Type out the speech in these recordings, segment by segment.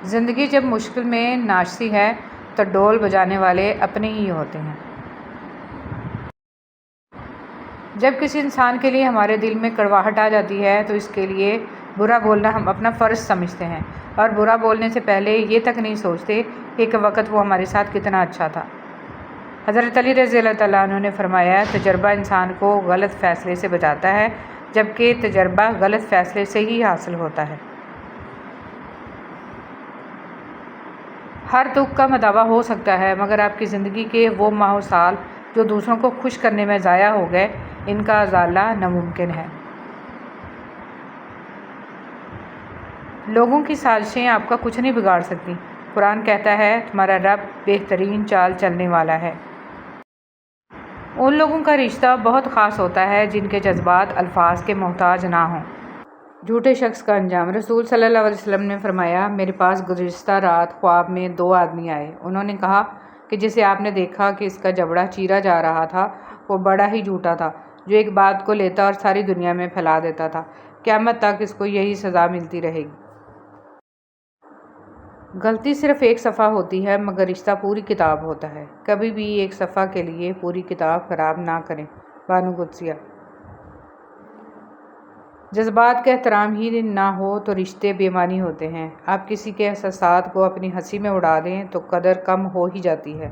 زندگی جب مشکل میں ناچتی ہے تو ڈول بجانے والے اپنے ہی ہوتے ہیں۔ جب کسی انسان کے لیے ہمارے دل میں کڑواہٹ آ جاتی ہے تو اس کے لیے برا بولنا ہم اپنا فرض سمجھتے ہیں، اور برا بولنے سے پہلے یہ تک نہیں سوچتے کہ ایک وقت وہ ہمارے ساتھ کتنا اچھا تھا۔ حضرت علی رضی اللہ تعالیٰ عنہ نے فرمایا، تجربہ انسان کو غلط فیصلے سے بچاتا ہے، جبکہ تجربہ غلط فیصلے سے ہی حاصل ہوتا ہے۔ ہر دکھ کا مداوع ہو سکتا ہے، مگر آپ کی زندگی کے وہ ماہ و سال جو دوسروں کو خوش کرنے میں ضائع ہو گئے، ان کا ازالہ ناممکن ہے۔ لوگوں کی سازشیں آپ کا کچھ نہیں بگاڑ سکتی۔ قرآن کہتا ہے، تمہارا رب بہترین چال چلنے والا ہے۔ ان لوگوں کا رشتہ بہت خاص ہوتا ہے جن کے جذبات الفاظ کے محتاج نہ ہوں۔ جھوٹے شخص کا انجام۔ رسول صلی اللہ علیہ وسلم نے فرمایا، میرے پاس گزشتہ رات خواب میں 2 آدمی آئے۔ انہوں نے کہا کہ جسے آپ نے دیکھا کہ اس کا جبڑا چیرا جا رہا تھا، وہ بڑا ہی جھوٹا تھا، جو ایک بات کو لیتا اور ساری دنیا میں پھیلا دیتا تھا۔ قیامت تک اس کو یہی سزا ملتی رہے گی۔ غلطی صرف ایک صفحہ ہوتی ہے، مگر رشتہ پوری کتاب ہوتا ہے۔ کبھی بھی ایک صفحہ کے لیے پوری کتاب خراب نہ کریں۔ بانو قدسیہ۔ جذبات کا احترام ہی نہ ہو تو رشتے بے معنی ہوتے ہیں۔ آپ کسی کے احساسات کو اپنی ہنسی میں اڑا دیں تو قدر کم ہو ہی جاتی ہے۔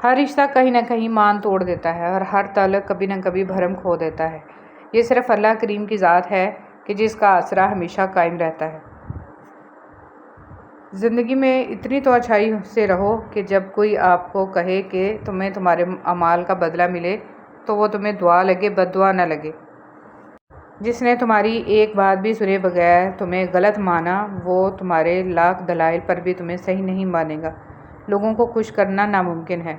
ہر رشتہ کہیں نہ کہیں مان توڑ دیتا ہے، اور ہر تعلق کبھی نہ کبھی بھرم کھو دیتا ہے۔ یہ صرف اللہ کریم کی ذات ہے کہ جس کا آسرا ہمیشہ قائم رہتا ہے۔ زندگی میں اتنی تو اچھائی سے رہو کہ جب کوئی آپ کو کہے کہ تمہیں تمہارے اعمال کا بدلہ ملے تو وہ تمہیں دعا لگے، بد دعا نہ لگے۔ جس نے تمہاری ایک بات بھی سنے بغیر تمہیں غلط مانا، وہ تمہارے لاکھ دلائل پر بھی تمہیں صحیح نہیں مانے گا۔ لوگوں کو خوش کرنا ناممکن ہے۔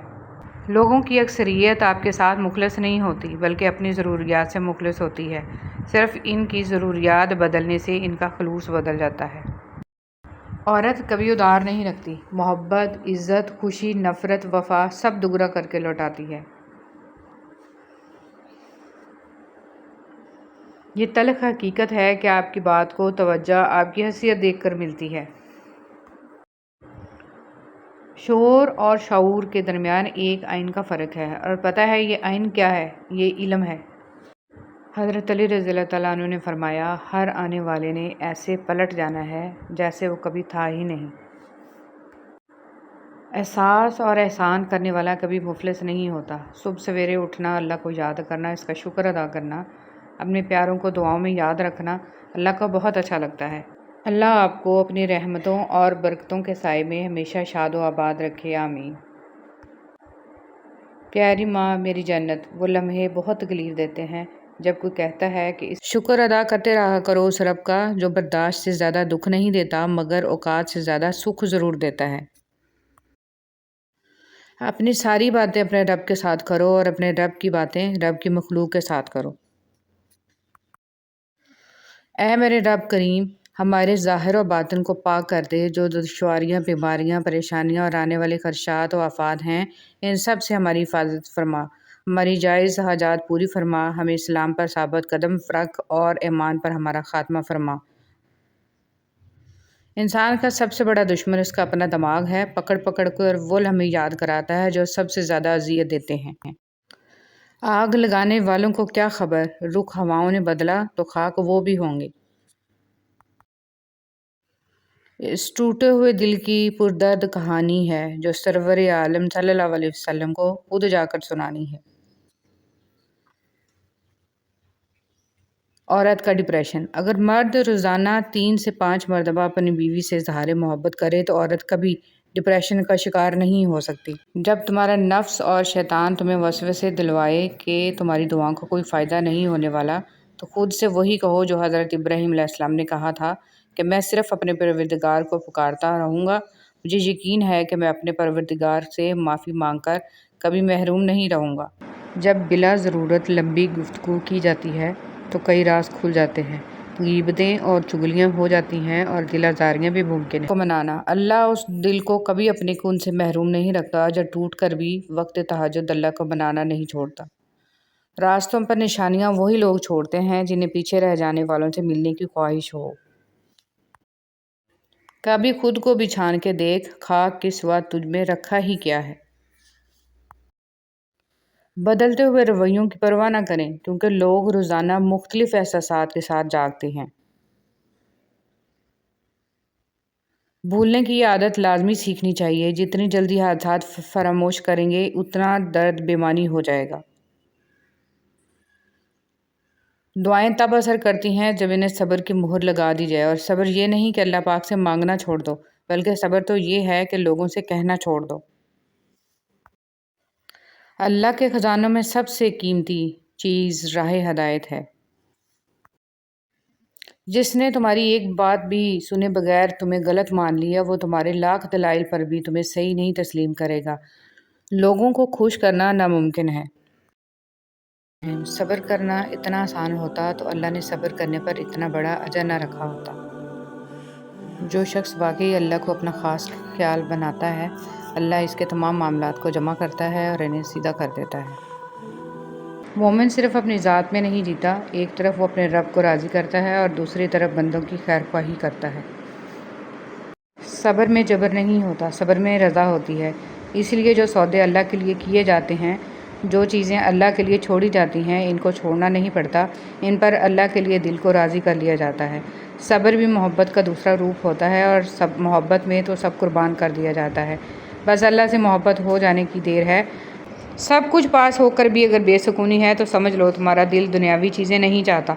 لوگوں کی اکثریت آپ کے ساتھ مخلص نہیں ہوتی، بلکہ اپنی ضروریات سے مخلص ہوتی ہے۔ صرف ان کی ضروریات بدلنے سے ان کا خلوص بدل جاتا ہے۔ عورت کبھی ادھار نہیں رکھتی۔ محبت، عزت، خوشی، نفرت، وفا سب دوگنا کر کے لوٹاتی ہے۔ یہ تلخ حقیقت ہے کہ آپ کی بات کو توجہ آپ کی حیثیت دیکھ کر ملتی ہے۔ شعور اور شعور کے درمیان ایک آئین کا فرق ہے، اور پتہ ہے یہ آئین کیا ہے؟ یہ علم ہے۔ حضرت علی رضی اللہ تعالیٰ عنہ نے فرمایا، ہر آنے والے نے ایسے پلٹ جانا ہے جیسے وہ کبھی تھا ہی نہیں۔ احساس اور احسان کرنے والا کبھی مفلس نہیں ہوتا۔ صبح سویرے اٹھنا، اللہ کو یاد کرنا، اس کا شکر ادا کرنا، اپنے پیاروں کو دعاؤں میں یاد رکھنا اللہ کو بہت اچھا لگتا ہے۔ اللہ آپ کو اپنی رحمتوں اور برکتوں کے سائے میں ہمیشہ شاد و آباد رکھے، آمین۔ پیاری ماں میری جنت، وہ لمحے بہت تکلیف دیتے ہیں جب کوئی کہتا ہے کہ شکر ادا کرتے رہا کرو اس رب کا جو برداشت سے زیادہ دکھ نہیں دیتا مگر اوقات سے زیادہ سکھ ضرور دیتا ہے۔ اپنی ساری باتیں اپنے رب کے ساتھ کرو، اور اپنے رب کی باتیں رب کی مخلوق کے ساتھ کرو۔ اے میرے رب کریم، ہمارے ظاہر و باطن کو پاک کر دے۔ جو دشواریاں، بیماریاں، پریشانیاں اور آنے والے خدشات و آفات ہیں، ان سب سے ہماری حفاظت فرما، ہماری جائز حاجات پوری فرما، ہمیں اسلام پر ثابت قدم رکھ اور ایمان پر ہمارا خاتمہ فرما۔ انسان کا سب سے بڑا دشمن اس کا اپنا دماغ ہے۔ پکڑ پکڑ کر وہ ہمیں یاد کراتا ہے جو سب سے زیادہ اذیت دیتے ہیں۔ آگ لگانے والوں کو کیا خبر، رخ ہواؤں نے بدلا تو خاک وہ بھی ہوں گے۔ اس ٹوٹے ہوئے دل کی پردرد کہانی ہے جو سرور عالم صلی اللہ علیہ وسلم کو خود جا کر سنانی ہے۔ عورت کا ڈپریشن۔ اگر مرد روزانہ 3 سے 5 مرتبہ اپنی بیوی سے اظہار محبت کرے تو عورت کبھی ڈپریشن کا شکار نہیں ہو سکتی۔ جب تمہارا نفس اور شیطان تمہیں وسوسے دلوائے کہ تمہاری دعاؤں کا کوئی فائدہ نہیں ہونے والا، تو خود سے وہی کہو جو حضرت ابراہیم علیہ السلام نے کہا تھا کہ میں صرف اپنے پروردگار کو پکارتا رہوں گا، مجھے یقین ہے کہ میں اپنے پروردگار سے معافی مانگ کر کبھی محروم نہیں رہوں گا۔ جب بلا ضرورت لمبی گفتگو کی جاتی ہے تو کئی راز کھل جاتے ہیں، غیبتیں اور چغلیاں ہو جاتی ہیں اور دل آزاریاں بھی ممکن ہیں۔ کو منانا۔ اللہ اس دل کو کبھی اپنے کن سے محروم نہیں رکھتا جو ٹوٹ کر بھی وقت تہجد اللہ کو منانا نہیں چھوڑتا۔ راستوں پر نشانیاں وہی لوگ چھوڑتے ہیں جنہیں پیچھے رہ جانے والوں سے ملنے کی خواہش ہو۔ کبھی خود کو بھی چھان کے دیکھ، خاک کے سوا تجھ میں رکھا ہی کیا ہے۔ بدلتے ہوئے رویوں کی پرواہ نہ کریں، کیونکہ لوگ روزانہ مختلف احساسات کے ساتھ جاگتے ہیں۔ بھولنے کی یہ عادت لازمی سیکھنی چاہیے۔ جتنی جلدی حادثات فراموش کریں گے، اتنا درد بےمعنی ہو جائے گا۔ دعائیں تب اثر کرتی ہیں جب انہیں صبر کی مہر لگا دی جائے، اور صبر یہ نہیں کہ اللہ پاک سے مانگنا چھوڑ دو، بلکہ صبر تو یہ ہے کہ لوگوں سے کہنا چھوڑ دو۔ اللہ کے خزانوں میں سب سے قیمتی چیز راہ ہدایت ہے۔ جس نے تمہاری ایک بات بھی سنے بغیر تمہیں غلط مان لیا، وہ تمہارے لاکھ دلائل پر بھی تمہیں صحیح نہیں تسلیم کرے گا۔ لوگوں کو خوش کرنا ناممکن ہے۔ صبر کرنا اتنا آسان ہوتا تو اللہ نے صبر کرنے پر اتنا بڑا اجر نہ رکھا ہوتا۔ جو شخص واقعی اللہ کو اپنا خاص خیال بناتا ہے، اللہ اس کے تمام معاملات کو جمع کرتا ہے اور انہیں سیدھا کر دیتا ہے۔ مومن صرف اپنی ذات میں نہیں جیتا، ایک طرف وہ اپنے رب کو راضی کرتا ہے اور دوسری طرف بندوں کی خیر خواہی کرتا ہے۔ صبر میں جبر نہیں ہوتا، صبر میں رضا ہوتی ہے۔ اس لیے جو سودے اللہ کے لیے کیے جاتے ہیں، جو چیزیں اللہ کے لیے چھوڑی جاتی ہیں، ان کو چھوڑنا نہیں پڑتا، ان پر اللہ کے لیے دل کو راضی کر لیا جاتا ہے۔ صبر بھی محبت کا دوسرا روپ ہوتا ہے، اور محبت میں تو سب قربان کر دیا جاتا ہے۔ بس اللہ سے محبت ہو جانے کی دیر ہے۔ سب کچھ پاس ہو کر بھی اگر بے سکونی ہے تو سمجھ لو تمہارا دل دنیاوی چیزیں نہیں چاہتا،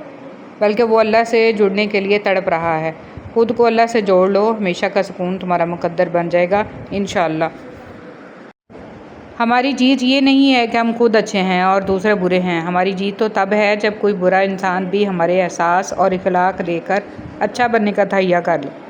بلکہ وہ اللہ سے جڑنے کے لیے تڑپ رہا ہے۔ خود کو اللہ سے جوڑ لو، ہمیشہ کا سکون تمہارا مقدر بن جائے گا انشاءاللہ۔ ہماری جیت یہ نہیں ہے کہ ہم خود اچھے ہیں اور دوسرے برے ہیں۔ ہماری جیت تو تب ہے جب کوئی برا انسان بھی ہمارے احساس اور اخلاق لے کر اچھا بننے کا تہیہ کر لے۔